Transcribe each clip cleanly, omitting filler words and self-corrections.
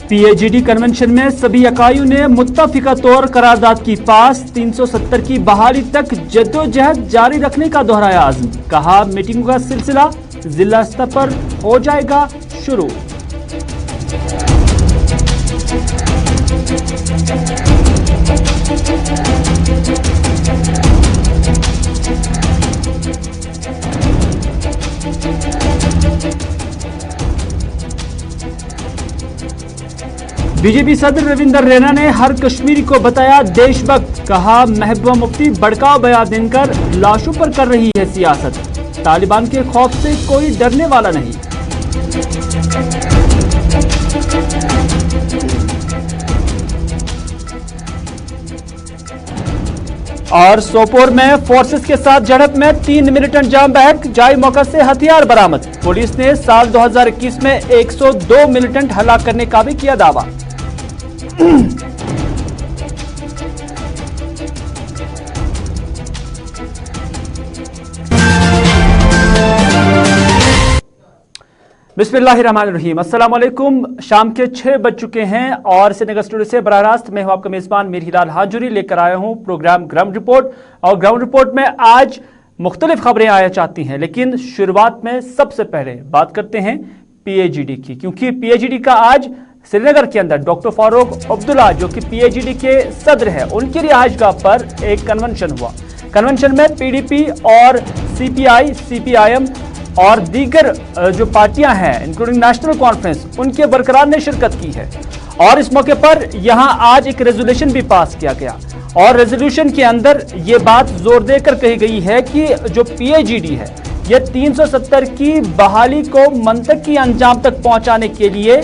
PAGD convention में सभी इकाइयों ने मुत्तफिका तौर करारदाद की पास। 370 की बहाली तक जद्दोजहद जारी रखने का दोहराया आज़म। कहा मीटिंगों का सिलसिला जिला स्तर पर हो जाएगा शुरू। बीजेपी सदर रविंदर रैना ने हर कश्मीरी को बताया देशभक्त। कहा महबूबा मुफ्ती भड़काऊ बयान देकर लाशों पर कर रही है सियासत। तालिबान के खौफ से कोई डरने वाला नहीं। और सोपोर में फोर्सेस के साथ झड़प में 3 मिलिटेंट जाम बहक। जाई मौका से हथियार बरामद। पुलिस ने साल 2021 में 102 मिलिटेंट हलाक करने का भी किया दावा। बिस्मिल्लाहिर्रहमानिर्रहीम। अस्सलाम वालेकुम। शाम के 6 बज चुके हैं और श्रीनगर स्टूडियो से बराह रास्त मैं हूं आपका मेजबान मीर हिलाल हाजुरी लेकर आया हूं प्रोग्राम ग्राउंड रिपोर्ट। और ग्राउंड रिपोर्ट में आज मुख्तलिफ खबरें आया चाहती हैं, लेकिन शुरुआत में सबसे पहले बात करते हैं PAGD की, क्योंकि PAGD का आज श्रीनगर के अंदर डॉक्टर फारूक अब्दुल्ला जो कि PAGD के सदर है, उनकी रिहाइशगाह पर एक कन्वेंशन हुआ। कन्वेंशन में PDP और CPI, CPIM और दीगर जो पार्टियां हैं इंक्लूडिंग नेशनल कॉन्फ्रेंस, उनके बरकरार ने शिरकत की है। और इस मौके पर यहां आज एक रेजोल्यूशन भी पास किया गया और रेजोल्यूशन के अंदर ये बात जोर देकर कही गई है कि जो PAGD है ये 370 की बहाली को मंतकी अंजाम तक पहुंचाने के लिए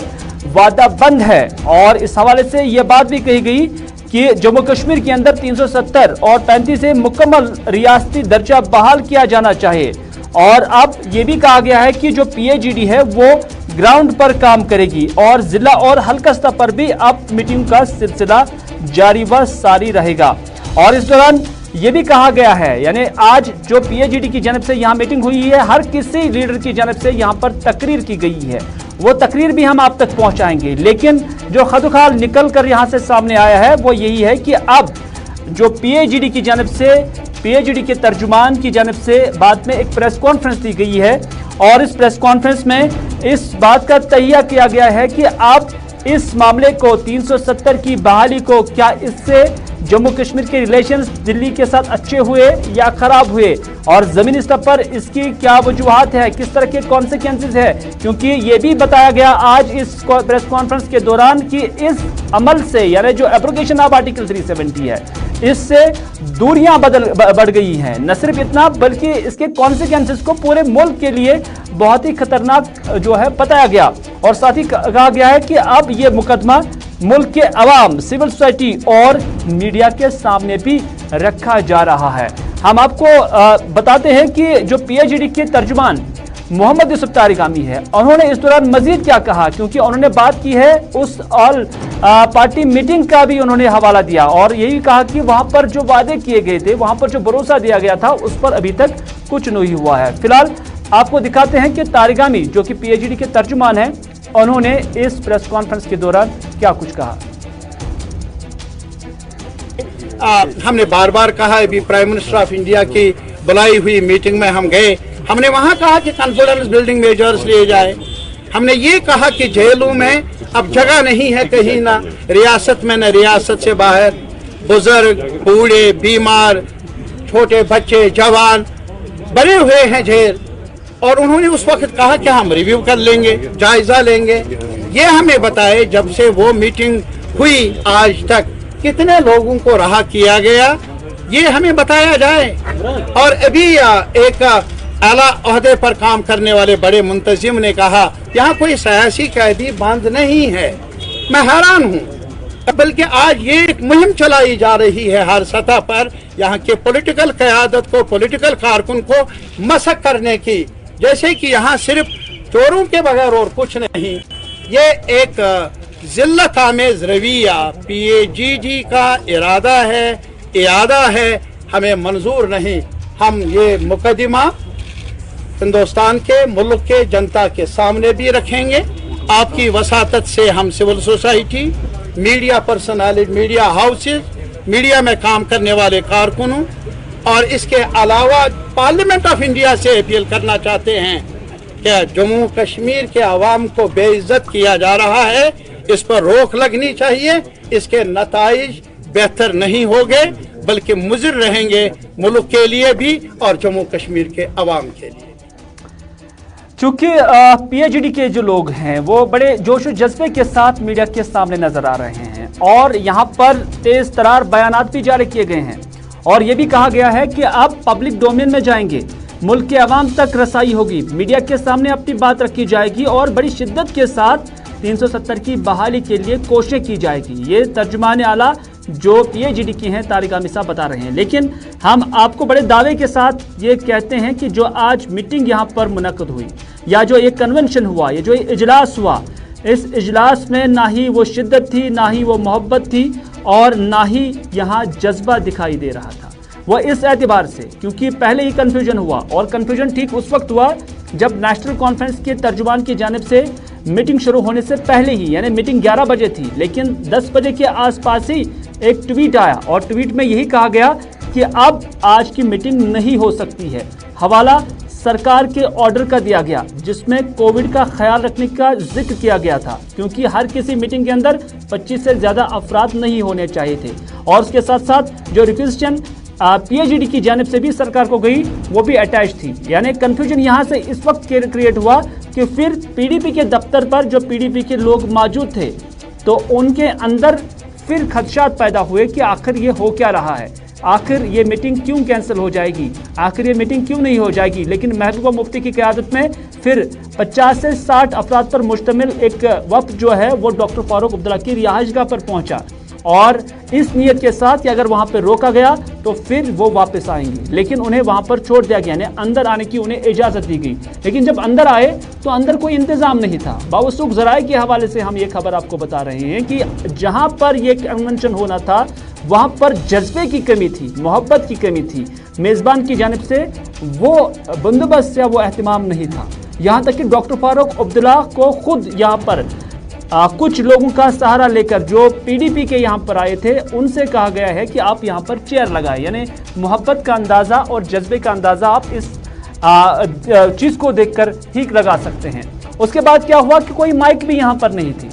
वादाबंद है। और इस हवाले से यह बात भी कही गई कि जम्मू कश्मीर के अंदर 370 और 35 से मुकम्मल रियासती दर्जा बहाल किया जाना चाहिए। और अब यह भी कहा गया है कि जो PAGD है वो ग्राउंड पर काम करेगी और जिला और हल्का स्तर पर भी अब मीटिंग का सिलसिला जारी व सारी रहेगा। और इस दौरान यह भी कहा गया है, यानी आज जो PAGD की जानब से यहाँ मीटिंग हुई है, हर किसी लीडर की जानब से यहाँ पर तकरीर की गई है। वो तकरीर भी हम आप तक पहुंचाएंगे, लेकिन जो खदुखाल निकल कर यहाँ से सामने आया है वो यही है कि अब जो PAGD की जानब से, PAGD के तर्जुमान की जानब से बाद में एक प्रेस कॉन्फ्रेंस दी गई है और इस प्रेस कॉन्फ्रेंस में इस बात का तहिया किया गया है कि अब इस मामले को 370 की बहाली को क्या इससे जम्मू कश्मीर के रिलेशंस दिल्ली के साथ अच्छे हुए या खराब हुए और जमीनी स्तर पर इसकी क्या वजूहात है, किस तरह के कॉन्सिक्वेंसेस है। क्योंकि ये भी बताया गया आज इस प्रेस कॉन्फ्रेंस के दौरान कि इस अमल से, यानी जो एब्रोगेशन ऑफ आर्टिकल 370 है, इससे दूरियां बढ़ गई हैं। न सिर्फ इतना बल्कि इसके कॉन्सिक्वेंसेस को पूरे मुल्क के लिए बहुत ही खतरनाक जो है बताया गया। और साथ ही कहा गया है कि अब ये मुकदमा मुल्क के अवाम, सिविल सोसाइटी और मीडिया के सामने भी रखा जा रहा है। हम आपको बताते हैं कि जो PAGD के तर्जुमान मोहम्मद यूसुफ तारिगामी है, उन्होंने इस दौरान मजीद क्या कहा, क्योंकि उन्होंने बात की है उस ऑल पार्टी मीटिंग का भी उन्होंने हवाला दिया और यही कहा कि वहां पर जो वादे किए गए थे, वहां पर जो भरोसा दिया गया था, उस पर अभी तक कुछ नहीं हुआ है। फिलहाल आपको दिखाते हैं कि तारिगामी जो कि PAGD के तर्जुमान हैं, उन्होंने इस प्रेस कॉन्फ्रेंस के दौरान क्या कुछ कहा। हमने बार बार कहा, अभी प्राइम मिनिस्टर ऑफ इंडिया की बुलाई हुई मीटिंग में हम गए, हमने वहां कहा कि कॉन्फिडेंस बिल्डिंग मेजर्स लिए जाए। हमने ये कहा कि जेलों में अब जगह नहीं है कहीं, ना रियासत में न रियासत से बाहर। बुजुर्ग, बूढ़े, बीमार, छोटे बच्चे, जवान बने हुए हैं जेल। और उन्होंने उस वक्त कहा कि हम रिव्यू कर लेंगे, जायजा लेंगे। ये हमें बताए जब से वो मीटिंग हुई आज तक कितने लोगों को रहा किया गया, ये हमें बताया जाए। और अभी एक आला ओहदे पर काम करने वाले बड़े मुंतजिम ने कहा यहाँ कोई सियासी कैदी बंद नहीं है। मैं हैरान हूँ, बल्कि आज ये एक मुहिम चलाई जा रही है हर सतह पर यहाँ के पॉलिटिकल क़यादत को, पॉलिटिकल कारकुन को मसक करने की, जैसे कि यहाँ सिर्फ चोरों के बगैर और कुछ नहीं। ये एक जिल्लत आमेज रवैया PAGD का इरादा है, हमें मंजूर नहीं। हम ये मुकदमा हिंदुस्तान के मुल्क के जनता के सामने भी रखेंगे। आपकी वसातत से हम civil society, media personality, media houses, media में काम करने वाले कारकुनों और इसके अलावा पार्लियामेंट ऑफ इंडिया से अपील करना चाहते हैं कि जम्मू कश्मीर के अवाम को बेइज्जत किया जा रहा है, इस पर रोक लगनी चाहिए। इसके नताइज बेहतर नहीं होंगे बल्कि मुज़िर रहेंगे मुल्क के लिए भी और जम्मू कश्मीर के अवाम के लिए। चूंकि पीएचडी के जो लोग हैं वो बड़े जोश और जज्बे के साथ मीडिया के सामने नजर आ रहे हैं और यहाँ पर तेज तरार बयानात भी जारी किए गए हैं और ये भी कहा गया है कि अब पब्लिक डोमेन में जाएंगे, मुल्क के अवाम तक रसाई होगी, मीडिया के सामने अपनी बात रखी जाएगी और बड़ी शिद्दत के साथ 370 की बहाली के लिए कोशिश की जाएगी। ये तर्जुमान आला जो पीएचडी की हैं तारिक आमिर साहब बता रहे हैं। लेकिन हम आपको बड़े दावे के साथ ये कहते हैं कि जो आज मीटिंग यहाँ पर मुनक्कद हुई या जो ये कन्वेंशन हुआ, ये जो इजलास हुआ, इस इजलास में ना ही वो शिद्दत थी, ना ही वो मोहब्बत थी और ना ही यहाँ जज्बा दिखाई दे रहा था। वो इस एतबार से क्योंकि पहले ही कन्फ्यूजन हुआ और कन्फ्यूजन ठीक उस वक्त हुआ जब नेशनल कॉन्फ्रेंस के तर्जुमान की जानिब से मीटिंग शुरू होने से पहले ही, यानी मीटिंग 11 बजे थी, लेकिन 10 बजे के आसपास ही एक ट्वीट आया और ट्वीट में यही कहा गया कि अब आज की मीटिंग नहीं हो सकती है। हवाला सरकार के ऑर्डर का दिया गया जिसमें कोविड का ख्याल रखने का जिक्र किया गया था क्योंकि हर किसी मीटिंग के अंदर 25 से ज़्यादा अफराद नहीं होने चाहिए थे और उसके साथ साथ जो रिक्वेस्टन पीएचडी की जानिब से भी सरकार को गई वो भी अटैच थी। यानी कन्फ्यूजन यहाँ से इस वक्त क्रिएट हुआ कि फिर पीडीपी के दफ्तर पर जो पीडीपी के लोग मौजूद थे तो उनके अंदर फिर खदशात पैदा हुए कि आखिर ये हो क्या रहा है, आखिर ये मीटिंग क्यों कैंसिल हो जाएगी, आखिर ये मीटिंग क्यों नहीं हो जाएगी। लेकिन महबूबा मुफ्ती की क़यादत में फिर 50 से 60 अफराद पर मुश्तमिल एक वफ्द जो है वो डॉक्टर फारूक अब्दुल्ला की रिहाइशगाह पर पहुंचा और इस नियत के साथ कि अगर वहां पर रोका गया तो फिर वो वापस आएंगे, लेकिन उन्हें वहां पर छोड़ दिया गया, यानी अंदर आने की उन्हें इजाज़त दी गई। लेकिन जब अंदर आए तो अंदर कोई इंतज़ाम नहीं था। बावसूख ज़राए के हवाले से हम ये खबर आपको बता रहे हैं कि जहां पर यह कन्वेंशन होना था वहां पर जज्बे की कमी थी, मोहब्बत की कमी थी, मेज़बान की जानिब से वो बंदोबस्त या वो एहतमाम नहीं था। यहाँ तक कि डॉक्टर फारूक अब्दुल्ला को खुद यहाँ पर कुछ लोगों का सहारा लेकर जो पीडीपी के यहाँ पर आए थे उनसे कहा गया है कि आप यहाँ पर चेयर लगाएं, यानी मोहब्बत का अंदाज़ा और जज्बे का अंदाज़ा आप इस चीज़ को देखकर ठीक लगा सकते हैं। उसके बाद क्या हुआ कि कोई माइक भी यहाँ पर नहीं थी,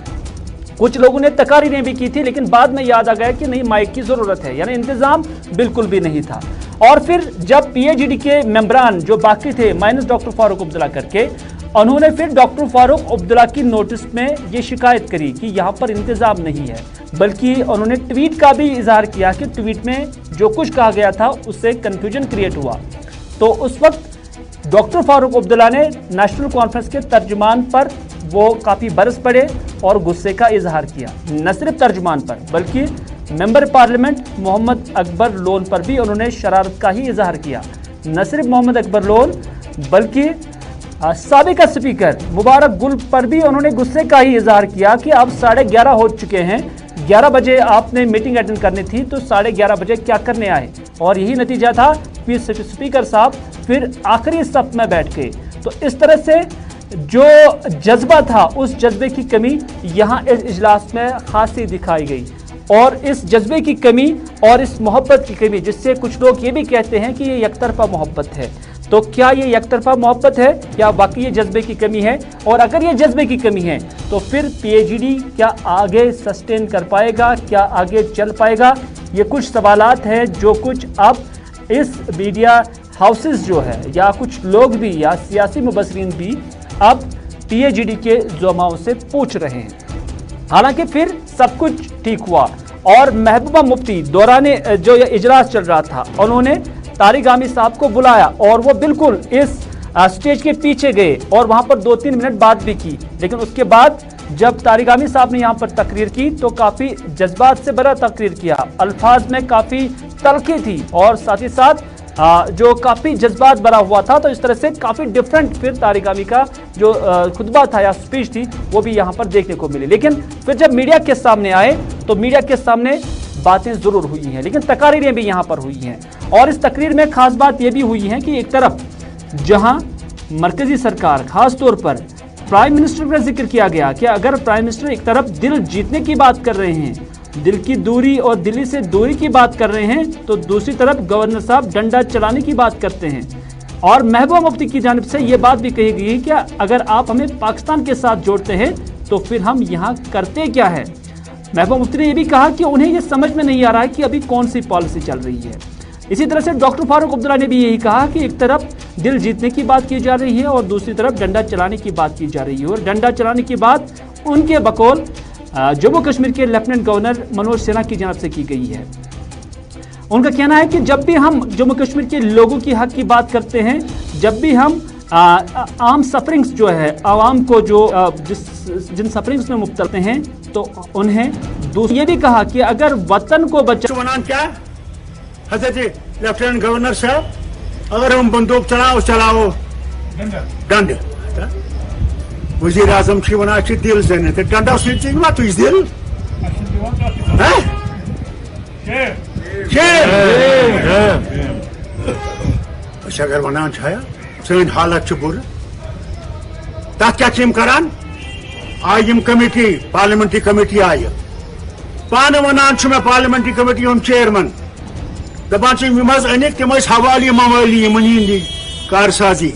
कुछ लोगों ने तकारीरें भी की थी लेकिन बाद में याद आ गया कि नहीं माइक की ज़रूरत है, यानी इंतज़ाम बिल्कुल भी नहीं था। और फिर जब पीएचडी के मेंबरान जो बाकी थे माइनस डॉक्टर फारूक अब्दुल्ला करके, उन्होंने फिर डॉक्टर फारूक अब्दुल्ला की नोटिस में ये शिकायत करी कि यहाँ पर इंतज़ाम नहीं है, बल्कि उन्होंने ट्वीट का भी इजहार किया कि ट्वीट में जो कुछ कहा गया था उससे कन्फ्यूजन क्रिएट हुआ। तो उस वक्त डॉक्टर फारूक अब्दुल्ला ने नेशनल कॉन्फ्रेंस के तर्जुमान पर वो काफ़ी बरस पड़े और गुस्से का इजहार किया। न सिर्फ तर्जुमान पर बल्कि मेंबर पार्लियामेंट मोहम्मद अकबर लोन पर भी उन्होंने शरारत का ही इजहार किया। न सिर्फ मोहम्मद अकबर लोन बल्कि साबिका स्पीकर मुबारक गुल पर भी उन्होंने गुस्से का ही इजहार किया कि अब 11:30 हो चुके हैं, 11 बजे आपने मीटिंग अटेंड करनी थी तो 11:30 बजे क्या करने आए। और यही नतीजा था कि स्पीकर साहब फिर आखिरी सफ में बैठ गए। तो इस तरह से जो जज्बा था उस जज्बे की कमी यहाँ इस इजलास में खासी दिखाई गई और इस जज्बे की कमी और इस मोहब्बत की कमी, जिससे कुछ लोग ये भी कहते हैं कि ये एकतरफा मोहब्बत है। तो क्या ये एकतरफा मोहब्बत है या बाकी ये जज्बे की कमी है? और अगर ये जज्बे की कमी है तो फिर पीएचडी क्या आगे सस्टेन कर पाएगा, क्या आगे चल पाएगा? ये कुछ सवालात हैं जो कुछ अब इस मीडिया हाउसेस जो है या कुछ लोग भी या सियासी मुबसरीन भी अब पीएचडी के ज़ुमाओं से पूछ रहे हैं। हालांकि फिर सब कुछ ठीक हुआ और महबूबा मुफ्ती दौरान जो ये इजलास चल रहा था उन्होंने तारिक आमिर साहब को बुलाया और वो बिल्कुल इस स्टेज के पीछे गए और वहां पर 2-3 मिनट बात भी की। लेकिन उसके बाद जब तारिक आमिर साहब ने यहाँ पर तकरीर की तो काफ़ी जज्बात से भरा तकरीर किया, अल्फाज में काफ़ी तलखी थी और साथ ही साथ जो काफ़ी जज्बात भरा हुआ था। तो इस तरह से काफ़ी डिफरेंट फिर तारिक आमिर का जो खुतबा था या स्पीच थी वो भी यहाँ पर देखने को मिली। लेकिन फिर जब मीडिया के सामने आए तो मीडिया के सामने बातें ज़रूर हुई हैं लेकिन तकारीरें भी यहाँ पर हुई हैं। और इस तकरीर में ख़ास बात ये भी हुई है कि एक तरफ जहाँ मरकजी सरकार, खास तौर पर प्राइम मिनिस्टर का जिक्र किया गया कि अगर प्राइम मिनिस्टर एक तरफ दिल जीतने की बात कर रहे हैं, दिल की दूरी और दिल्ली से दूरी की बात कर रहे हैं, तो दूसरी तरफ गवर्नर साहब डंडा चलाने की बात करते हैं। और महबूबा मुफ्ती की जानिब से ये बात भी कही गई है कि अगर आप हमें पाकिस्तान के साथ जोड़ते हैं तो फिर हम यहाँ करते क्या है। महबूबा मुफ्ती ने यह भी कहा कि उन्हें यह समझ में नहीं आ रहा है कि अभी कौन सी पॉलिसी चल रही है। इसी तरह से डॉक्टर फारूक अब्दुल्ला ने भी यही कहा कि एक तरफ दिल जीतने की बात की जा रही है और दूसरी तरफ डंडा चलाने की बात की जा रही है। और डंडा चलाने की बात उनके बकौल जम्मू कश्मीर के लेफ्टिनेंट गवर्नर मनोज सिन्हा की जानिब से की गई है। उनका कहना है कि जब भी हम जम्मू कश्मीर के लोगों की हक की बात करते हैं, जब भी हम आम सफरिंग्स जो है आवाम को जो जिन सफरिंग्स में मुब्तला हैं, तो उन्हें ये भी कहा कि अगर वतन को बचा क्या हजरत लेफ्टिनेंट गवर्नर साहब, अगर हम बंदूक चलाओ डंड वजीर आजम वन दिल जन तो डंडा तुझ दिल अगर वन सन हालत बुर तथ क्या करान आय कमेटी पार्लियामेंट्री कमेटी आय पान वन पार्लियामेंट्री कमेटी हम चेयरमैन दपान अनिक तम हवाली मवाली मनी कारसाजी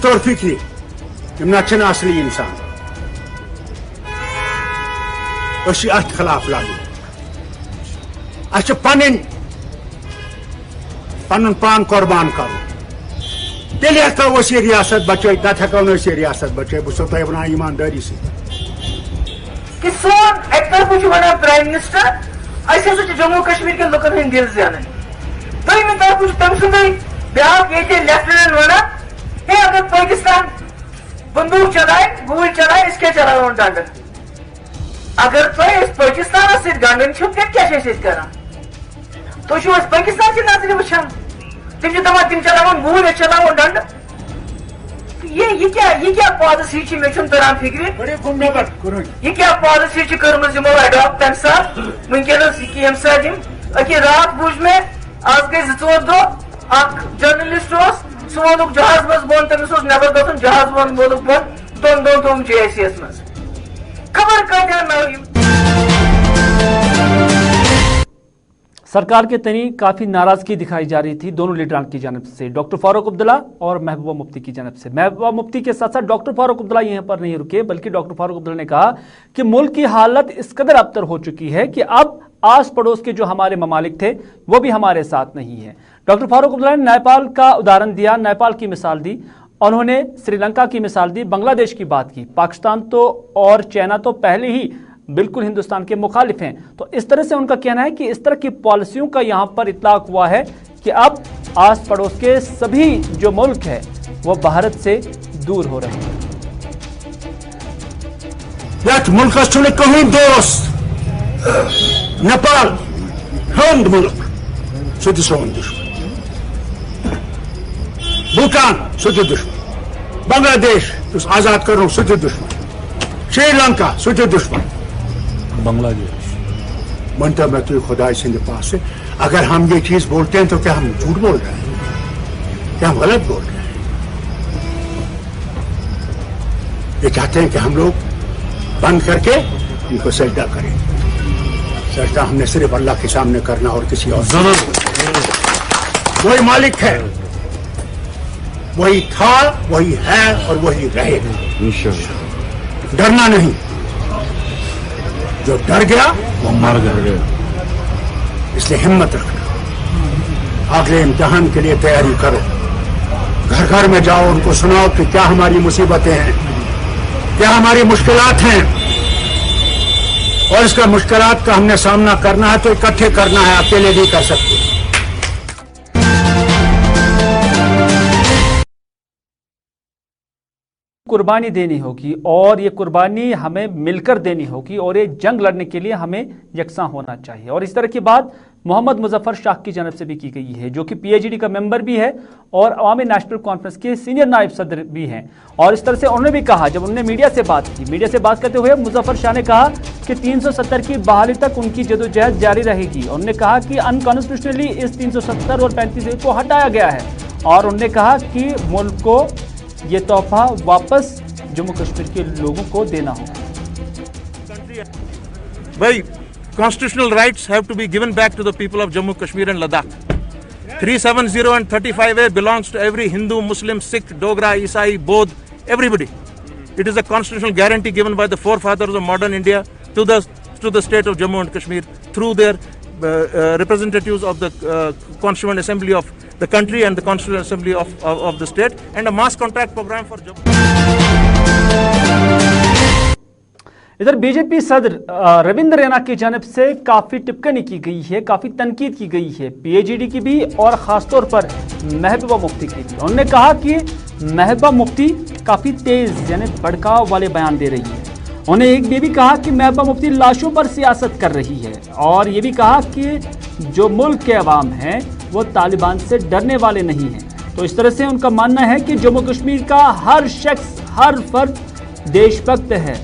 तोर फिक्री तम ना असली इंसान अत खिलाफ लड़न पन पान कुर्बान कर तेल हेको ये रियासत बचे नत हेको ये रियासत बचे बो तुम वन ईमानदारी से प्राइम मिनिस्टर जम्मू कश्मीर के लुकन हंद दिल जान दोम तरफ तम सुंद ब्या लेफ्टिनेंट वन है अगर पाकिस्तान बंदूक चलाए गोली चलाए इसके चलान डंड अगर पाकिस्तान सत गंडन क्या तुम पाकिस्तान की नजर वुचान तम दपान तम चलान गोली चलान डंड ये क्या पॉलिसी मे तरान फिक्र ये क्या पॉलिसी कर्म अडॉप्ट तम सात वनकस ये सात अके रात बुझ में आज गई 2-4 दह जर्नलिस्ट सह वोलुक जहाज मज बोन तमिस नबर गन जहाज वन वोलुक बोन दोन दोन तुम JSS मज खबर कत्या नव सरकार के तनी काफ़ी नाराज़गी दिखाई जा रही थी दोनों लीडरान की जानिब से, डॉक्टर फारूक अब्दुल्ला और महबूबा मुफ्ती की जानिब से। महबूबा मुफ्ती के साथ साथ डॉक्टर फारूक अब्दुल्ला यहीं पर नहीं रुके, बल्कि डॉक्टर फारूक अब्दुल्ला ने कहा कि मुल्क की हालत इस कदर अबतर हो चुकी है कि अब आस पड़ोस के जो हमारे ममालिक थे वो भी हमारे साथ नहीं है। डॉक्टर फारूक अब्दुल्ला ने नेपाल का उदाहरण दिया, नेपाल की मिसाल दी, उन्होंने श्रीलंका की मिसाल दी, बांग्लादेश की बात की। पाकिस्तान तो और चाइना तो पहले ही बिल्कुल हिंदुस्तान के मुखालिफ हैं। तो इस तरह से उनका कहना है कि इस तरह की पॉलिसियों का यहाँ पर इतलाक हुआ है कि अब आस पड़ोस के सभी जो मुल्क है वो भारत से दूर हो रहे हैं। मुल्कस कहीं दोस्त नेपाल हंद मुल्क सह सोन दुश्मन, भूटान सह दुश्मन, बांग्लादेश आजाद कर सह दुश्मन, श्रीलंका सह दुश्मन, बांग्लादेश। मनता मैं तो खुदा सिंह पास से अगर हम ये चीज बोलते हैं तो क्या हम झूठ बोल रहे हैं, क्या हम गलत बोल रहे हैं? ये चाहते हैं कि हम लोग बंद करके इनको सजदा करें। सजदा हमने सिर्फ अल्लाह के सामने करना और किसी और वही मालिक है, वही था, वही है और वही रहेगा। डरना नहीं, जो डर गया वो मर गया। इसलिए हिम्मत रखना, अगले इम्तिहान के लिए तैयारी करो, घर घर में जाओ, उनको सुनाओ कि क्या हमारी मुसीबतें हैं, क्या हमारी मुश्किलात हैं, और इसका मुश्किलात का हमने सामना करना है तो इकट्ठे करना है, अकेले नहीं कर सकते। कुर्बानी देनी होगी और ये कुर्बानी हमें मिलकर देनी होगी और ये जंग लड़ने के लिए हमें यकसा होना चाहिए। और इस तरह की बात मोहम्मद मुजफ्फर शाह की जानिब से भी की गई है, जो कि PAGD का मेंबर भी है और अवामी नेशनल कॉन्फ्रेंस के सीनियर नायब सदर भी हैं। और इस तरह से उन्होंने भी कहा, जब उन्होंने मीडिया से बात की, मीडिया से बात करते हुए मुजफ्फर शाह ने कहा कि 370 की बहाली तक उनकी जदोजहद जारी रहेगी। उन्होंने कहा कि अनकॉन्स्टिट्यूशनली इस 370 और 35 को हटाया गया है और उन्होंने कहा कि मुल्क को ये तोहफा वापस जम्मू कश्मीर के लोगों को देना होगा। भाई, constitutional rights have to be given back to the people of Jammu, Kashmir and Ladakh. 370 and 35A belongs to every Hindu, Muslim, Sikh, Dogra, Isai, Bodh, everybody. It is a constitutional guarantee given by the forefathers of modern India to the state of Jammu and Kashmir through their representatives of the Constituent Assembly of the country and the Constituent Assembly of the state, and a mass contract program for Jammu. इधर BJP सदर रविंद्र रैना की जानिब से काफ़ी टिप्पणी की गई है, काफ़ी तनकीद की गई है पीएचईडी की भी और ख़ासतौर पर महबूबा मुफ्ती की भी। उन्होंने कहा कि महबूबा मुफ्ती काफ़ी तेज़ यानी भड़काव वाले बयान दे रही है। उन्होंने ये भी कहा कि महबूबा मुफ्ती लाशों पर सियासत कर रही है और ये भी कहा कि जो मुल्क के अवाम हैं वो तालिबान से डरने वाले नहीं हैं। तो इस तरह से उनका मानना है कि जम्मू कश्मीर का हर शख्स, हर फर्द देशभक्त है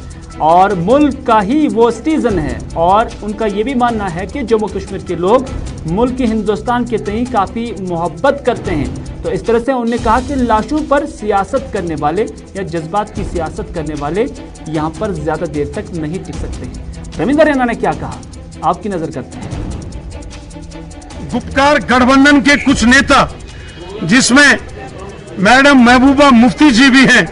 और मुल्क का ही वो सिटीजन है, और उनका ये भी मानना है कि जम्मू कश्मीर के लोग मुल्क हिंदुस्तान के तई काफ़ी मोहब्बत करते हैं। तो इस तरह से उन्होंने कहा कि लाशों पर सियासत करने वाले या जज्बात की सियासत करने वाले यहाँ पर ज़्यादा देर तक नहीं टिक सकते हैं। रविंद्र रैना ने क्या कहा, आपकी नज़र करते हैं। गुपकार गठबंधन के कुछ नेता, जिसमें मैडम महबूबा मुफ्ती जी भी हैं,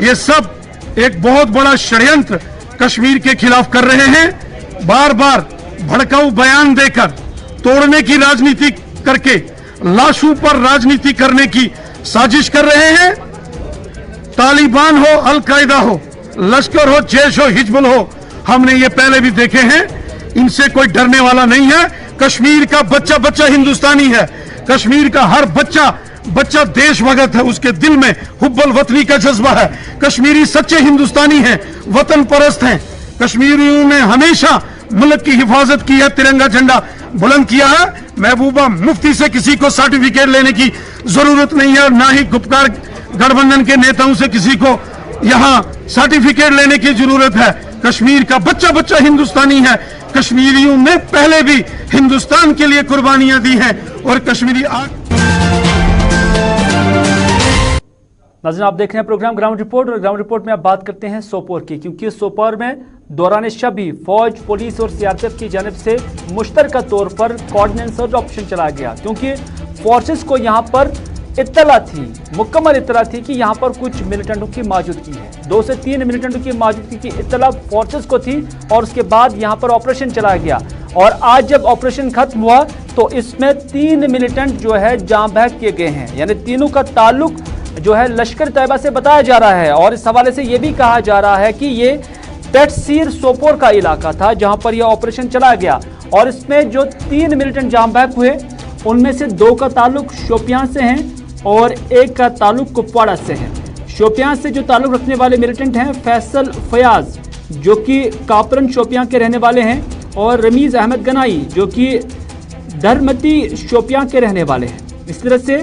ये सब एक बहुत बड़ा षड्यंत्र कश्मीर के खिलाफ कर रहे हैं। बार बार भड़काऊ बयान देकर तोड़ने की राजनीति करके लाशों पर राजनीति करने की साजिश कर रहे हैं। तालिबान हो, अल कायदा हो, लश्कर हो, जैश हो, हिजबुल हो, हमने ये पहले भी देखे हैं। इनसे कोई डरने वाला नहीं है। कश्मीर का बच्चा बच्चा हिंदुस्तानी है। कश्मीर का हर बच्चा देशभक्त है। उसके दिल में हुब्बुल वतनी का जज्बा है। कश्मीरी सच्चे हिंदुस्तानी हैं, वतन परस्त हैं। कश्मीरियों ने हमेशा मुल्क की हिफाजत की है, तिरंगा झंडा बुलंद किया है। महबूबा मुफ्ती से किसी को सर्टिफिकेट लेने की जरूरत नहीं है, ना ही गुपकार गठबंधन के नेताओं से किसी को यहां सर्टिफिकेट लेने की जरूरत है। कश्मीर का बच्चा बच्चा हिंदुस्तानी है। कश्मीरियों ने पहले भी हिंदुस्तान के लिए कुर्बानियां दी हैं और कश्मीरी नाज़रीन, आप देख रहे हैं प्रोग्राम ग्राउंड रिपोर्ट, और ग्राउंड रिपोर्ट में आप बात करते हैं सोपोर की, क्योंकि सोपोर में दौरान शब ही फौज, पुलिस और सीआरपीएफ की जानिब से मुश्तरका तौर पर कोऑर्डिनेट सर्च ऑपरेशन चलाया गया, क्योंकि फोर्सेस को यहाँ पर इत्तला थी, मुकम्मल इत्तला थी कि यहाँ पर कुछ मिलिटेंटों की मौजूदगी है। 2 से 3 मिलिटेंटों की मौजूदगी की इत्तला फोर्सेस को थी और उसके बाद यहाँ पर ऑपरेशन चलाया गया। और आज जब ऑपरेशन खत्म हुआ तो इसमें 3 मिलिटेंट जो है जाँ बहक किए गए हैं, यानी तीनों का ताल्लुक जो है लश्कर तैयबा से बताया जा रहा है। और इस हवाले से ये भी कहा जा रहा है कि ये पेटसीर सोपोर का इलाका था जहां पर यह ऑपरेशन चलाया गया, और इसमें जो 3 मिलिटेंट जाँ बहक हुए उनमें से 2 का ताल्लुक शोपियां से हैं और 1 का ताल्लुक कुपवाड़ा से है। शोपियां से जो ताल्लुक रखने वाले मिलिटेंट हैं फैसल फयाज, जो कि कापरन शोपियां के रहने वाले हैं, और रमीज अहमद गनाई, जो कि धरमती शोपियां के रहने वाले हैं। इस तरह से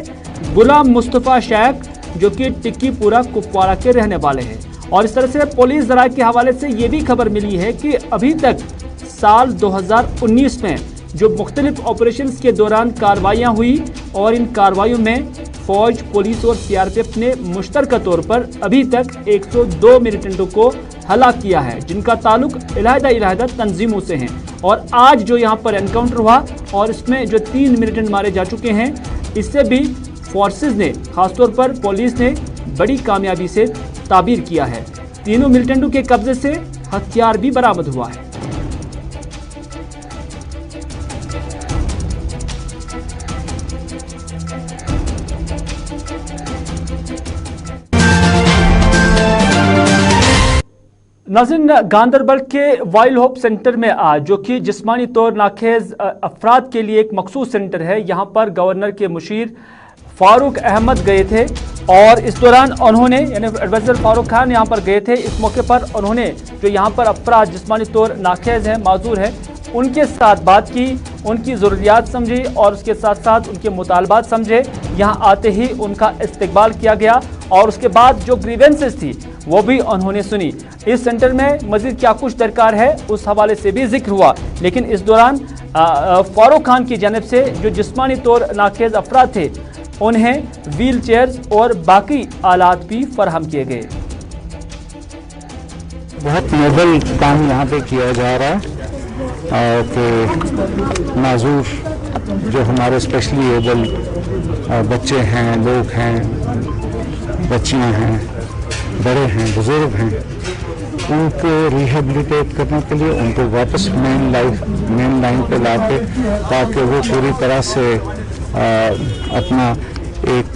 गुलाम मुस्तफ़ा शेख, जो कि टिक्कीपुरा कुपवाड़ा के रहने वाले हैं। और इस तरह से पुलिस ज़राए के हवाले से ये भी खबर मिली है कि अभी तक साल 2019 में जो मुख्तलिफ ऑपरेशंस के दौरान कार्रवाइयाँ हुई, और इन कार्रवाइयों में फौज, पुलिस और सीआरपीएफ ने मुश्तरका तौर पर अभी तक 102 मिलिटेंटों को हलाक किया है, जिनका ताल्लुक इलाहिदा तंजीमों से हैं। और आज जो यहाँ पर एनकाउंटर हुआ और इसमें जो 3 मिलिटेंट मारे जा चुके हैं, इससे भी फोर्सेस ने, खासतौर पर पुलिस ने बड़ी कामयाबी से ताबीर किया है। तीनों मिलिटेंटों के कब्जे से हथियार भी बरामद हुआ है। नाज़रीन, गांदरबल के वाइल्ड होप सेंटर में आज, जो कि जिस्मानी तौर नाखेज अफराद के लिए एक मखसूस सेंटर है, यहाँ पर गवर्नर के मुशीर फारूक अहमद गए थे, और इस दौरान उन्होंने, यानी एडवाइजर फारूक खान यहाँ पर गए थे। इस मौके पर उन्होंने जो यहाँ पर अफराद जिस्मानी तौर नाखेज हैं, माजूर हैं, उनके साथ बात की, उनकी ज़रूरियात समझी और उसके साथ साथ उनके मुतालबात समझे। यहाँ आते ही उनका इस्तकबाल किया गया और उसके बाद जो ग्रीवेंसेस थी वो भी उन्होंने सुनी। इस सेंटर में मज़ीद क्या कुछ दरकार है उस हवाले से भी जिक्र हुआ, लेकिन इस दौरान फारूक खान की जानिब से जो जिस्मानी तौर नाखेज अफराद थे उन्हें व्हील चेयर्स और बाकी आलात भी फराहम किए गए। बहुत नोबल काम यहाँ पे किया जा रहा है कि माजूर जो हमारे स्पेशली एबल बच्चे हैं, लोग हैं, बच्चियाँ हैं, बड़े हैं, बुजुर्ग हैं, उनको रिहेबिलिटेट करने के लिए उनको वापस मेन लाइन पे लाके ताकि वो पूरी तरह से अपना एक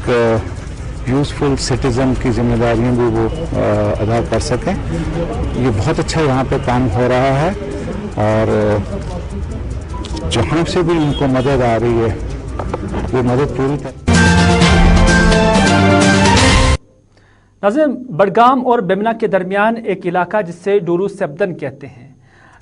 यूज़फुल सिटीज़न की जिम्मेदारियां भी वो अदा कर सकें। ये बहुत अच्छा यहाँ पे काम हो रहा है और जहाँ से भी इनको मदद आ रही है वो मदद पूरी तरह। नाज़रीन, बडगाम और बेमना के दरमियान एक इलाका जिसे डोरू सेब्दन कहते हैं,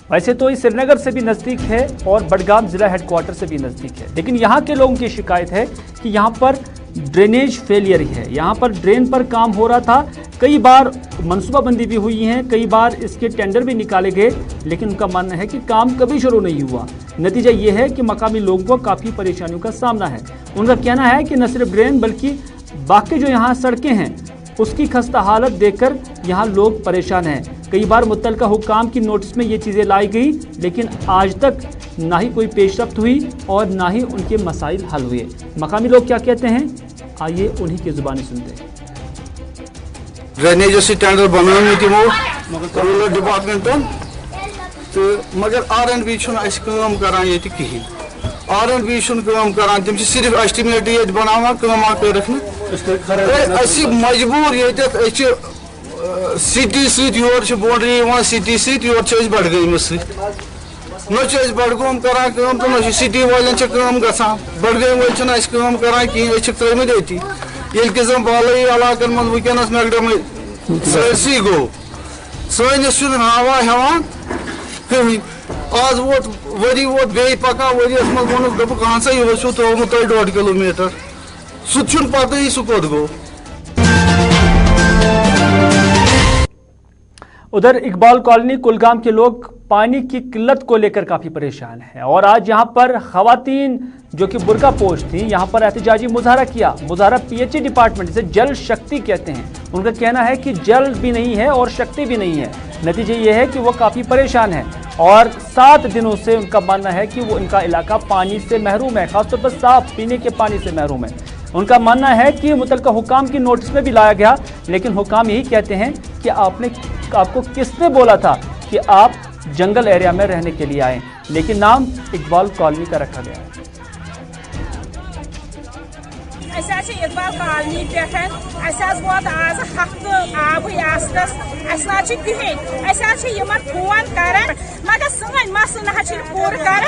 वैसे तो ये श्रीनगर से भी नज़दीक है और बडगाम ज़िला हेडक्वार्टर से भी नज़दीक है, लेकिन यहाँ के लोगों की शिकायत है कि यहाँ पर ड्रेनेज फेलियर है। यहाँ पर ड्रेन पर काम हो रहा था, कई बार मनसूबाबंदी भी हुई है, कई बार इसके टेंडर भी निकाले गए, लेकिन उनका मानना है कि काम कभी शुरू नहीं हुआ। नतीजा ये है कि मकामी लोगों को काफ़ी परेशानियों का सामना है। उनका कहना है कि न सिर्फ ड्रेन बल्कि बाकी जो यहाँ सड़कें हैं उसकी खस्ता हालत देखकर यहाँ लोग परेशान हैं। कई बार मुतल्लिका हुक्काम की नोटिस में ये चीज़ें लाई गई, लेकिन आज तक ना ही कोई पेशरफ्त हुई और ना ही उनके मसाइल हल हुए। मकामी लोग क्या कहते हैं, आइए उन्हीं की ज़ुबानी सुनते हैं। ड्रेनेज से टेंडर बनाने तमो रूरल डिपार्टमेंटन तो मगर R&B काम करान ये कहीं R&B करान तम सिर्फ एस्टिमेट ये बनावा मजबूर ये सिटी सर बाउंड्री सिटी सर बडगम न बडगोम करान तो न सिटी वाले गसान बडगम वाल करान कहीं त्रिमित ये ये जन बालई इलाकन मज वनस मैकडम सी गो सस हवा हेवान कहीं आज वोट वरी वोट बे पकान वरियस मज वोन दोप सा यह थोमुत 1.5 किलोमीटर सह पता सह कोत गो। उधर इकबाल कॉलोनी कुलगाम के लोग पानी की किल्लत को लेकर काफ़ी परेशान हैं और आज यहाँ पर खवातीन जो कि बुर्का पोश थी यहाँ पर एहतजाजी मुजाहरा किया। मुजाहरा PHE डिपार्टमेंट जिसे जल शक्ति कहते हैं, उनका कहना है कि जल भी नहीं है और शक्ति भी नहीं है। नतीजे ये है कि वो काफ़ी परेशान हैं और 7 दिनों से उनका मानना है कि वो उनका इलाका पानी से महरूम है, खासतौर पर साफ पीने के पानी से महरूम है। उनका मानना है कि मुतल्लिका हुक्काम की नोटिस में भी लाया गया, लेकिन हुक्काम यही कहते हैं कि आपको किसने बोला था कि आप जंगल एरिया में रहने के लिए आए, लेकिन नाम इकबाल कॉलोनी का रखा गया है। इकबाल कॉलोनी पे वोत आज हफ्त आब कहें फोन कर मगर सन मसल ना पूर कर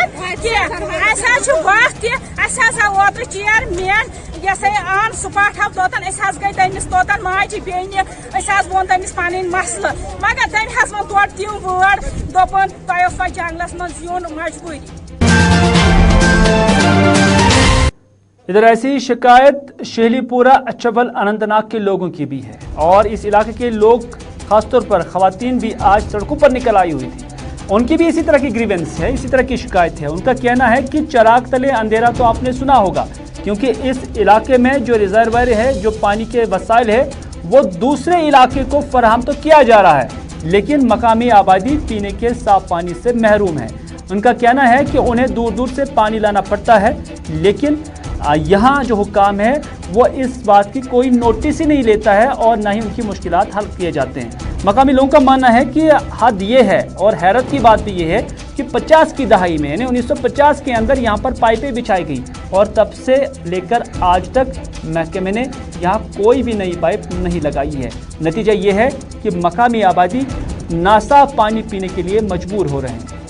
ओत चेयरमैन आन स्पॉट तोतन गई तमिस तोतन माजि बेन वोन तमिस पन मसल मगर तम वो तोड़ तम वर्ड दोपन तुम जंगलस मज यून मजबूरी। इधर ऐसी शिकायत शेहलीपुरा अचबल अनंतनाग के लोगों की भी है और इस इलाके के लोग खासतौर पर खवातीन भी आज सड़कों पर निकल आई हुई थी। उनकी भी इसी तरह की ग्रीवेंस है, इसी तरह की शिकायत है। उनका कहना है कि चिराग तले अंधेरा तो आपने सुना होगा, क्योंकि इस इलाके में जो रिजर्वायर है, जो पानी के वसाइल है, वो दूसरे इलाके को फराहम तो किया जा रहा है, लेकिन मकामी आबादी पीने के साफ पानी से महरूम है। उनका कहना है कि उन्हें दूर दूर से पानी लाना पड़ता है, लेकिन यहाँ जो हुक्काम है वो इस बात की कोई नोटिस ही नहीं लेता है और ना ही उनकी मुश्किलात हल किए जाते हैं। मकामी लोगों का मानना है कि हद ये है और हैरत की बात भी ये है कि 50 की दहाई में यानी 1950 के अंदर यहाँ पर पाइपें बिछाई गई और तब से लेकर आज तक महकमे ने यहाँ कोई भी नई पाइप नहीं लगाई है। नतीजा ये है कि मकामी आबादी नासाफ पानी पीने के लिए मजबूर हो रहे हैं।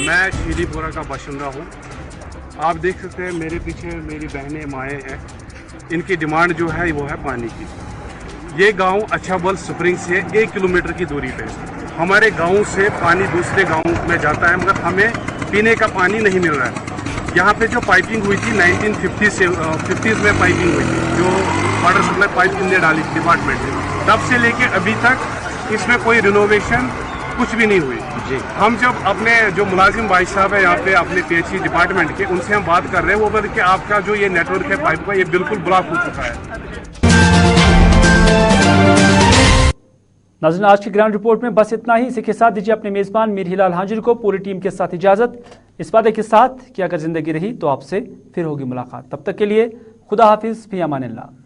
मैं शेहलीपुरा का बाशिंदा हूँ। आप देख सकते हैं मेरे पीछे मेरी बहनें माएँ हैं, इनकी डिमांड जो है वो है पानी की। ये गांव अछाबल स्प्रिंग से 1 किलोमीटर की दूरी पे है। हमारे गांव से पानी दूसरे गांव में जाता है, मगर हमें पीने का पानी नहीं मिल रहा है। यहाँ पे जो पाइपिंग हुई थी 1950s में पाइपिंग हुई थी, जो वाटर सप्लाई पाइप इनने डाली डिपार्टमेंट ने, तब से लेके अभी तक इसमें कोई रिनोवेशन कुछ भी नहीं हुई। हम जब अपने जो मुलाजिम भाई साहब है यहाँ पे अपने पीएचई डिपार्टमेंट के, उनसे हम बात कर रहे हैं, वो बोले कि आपका जो ये नेटवर्क है पाइप का ये बिल्कुल ब्लॉक हो चुका है। नाज़रीन, आज की ग्राउंड रिपोर्ट में बस इतना ही। इसी के साथ दीजिए अपने मेज़बान मीर हिलाल हांजुरी को पूरी टीम के साथ इजाज़त, इस वादे के साथ कि अगर ज़िंदगी रही तो आपसे फिर होगी मुलाकात। तब तक के लिए खुदा हाफिज़, फी अमानिल्लाह।